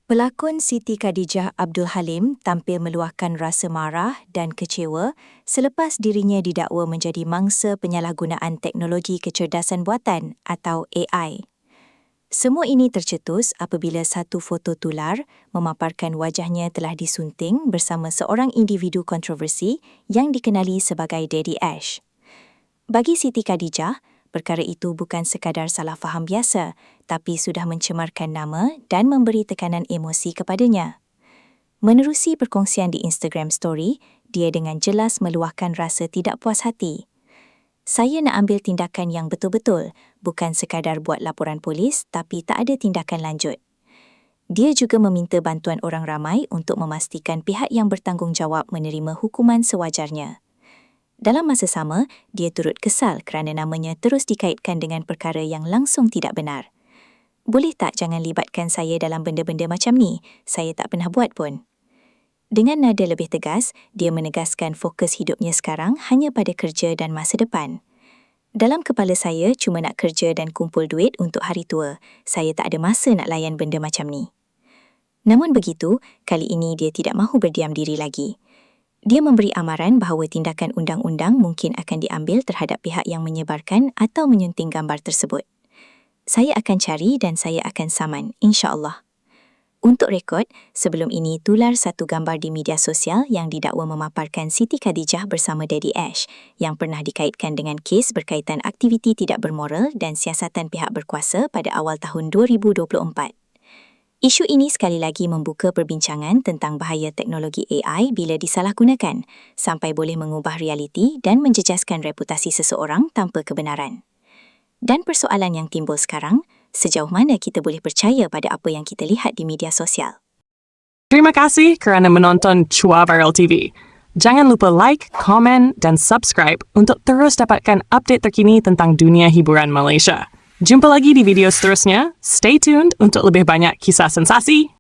Pelakon Siti Khadijah Abdul Halim tampil meluahkan rasa marah dan kecewa selepas dirinya didakwa menjadi mangsa penyalahgunaan teknologi kecerdasan buatan atau AI. Semua ini tercetus apabila satu foto tular memaparkan wajahnya telah disunting bersama seorang individu kontroversi yang dikenali sebagai Daddy Ash. Bagi Siti Khadijah, perkara itu bukan sekadar salah faham biasa, tapi sudah mencemarkan nama dan memberi tekanan emosi kepadanya. Menerusi perkongsian di Instagram Story, dia dengan jelas meluahkan rasa tidak puas hati. Saya nak ambil tindakan yang betul-betul, bukan sekadar buat laporan polis tapi tak ada tindakan lanjut. Dia juga meminta bantuan orang ramai untuk memastikan pihak yang bertanggungjawab menerima hukuman sewajarnya. Dalam masa sama, dia turut kesal kerana namanya terus dikaitkan dengan perkara yang langsung tidak benar. Boleh tak jangan libatkan saya dalam benda-benda macam ni? Saya tak pernah buat pun. Dengan nada lebih tegas, dia menegaskan fokus hidupnya sekarang hanya pada kerja dan masa depan. Dalam kepala saya cuma nak kerja dan kumpul duit untuk hari tua. Saya tak ada masa nak layan benda macam ni. Namun begitu, kali ini dia tidak mahu berdiam diri lagi. Dia memberi amaran bahawa tindakan undang-undang mungkin akan diambil terhadap pihak yang menyebarkan atau menyunting gambar tersebut. Saya akan cari dan saya akan saman, insya-Allah. Untuk rekod, sebelum ini tular satu gambar di media sosial yang didakwa memaparkan Siti Khadijah bersama Daddy Ash yang pernah dikaitkan dengan kes berkaitan aktiviti tidak bermoral dan siasatan pihak berkuasa pada awal tahun 2024. Isu ini sekali lagi membuka perbincangan tentang bahaya teknologi AI bila disalahgunakan, sampai boleh mengubah realiti dan menjejaskan reputasi seseorang tanpa kebenaran. Dan persoalan yang timbul sekarang, sejauh mana kita boleh percaya pada apa yang kita lihat di media sosial? Terima kasih kerana menonton Chua Viral TV. Jangan lupa like, komen dan subscribe untuk terus dapatkan update terkini tentang dunia hiburan Malaysia. Jumpa lagi di video seterusnya. Stay tuned untuk lebih banyak kisah sensasi.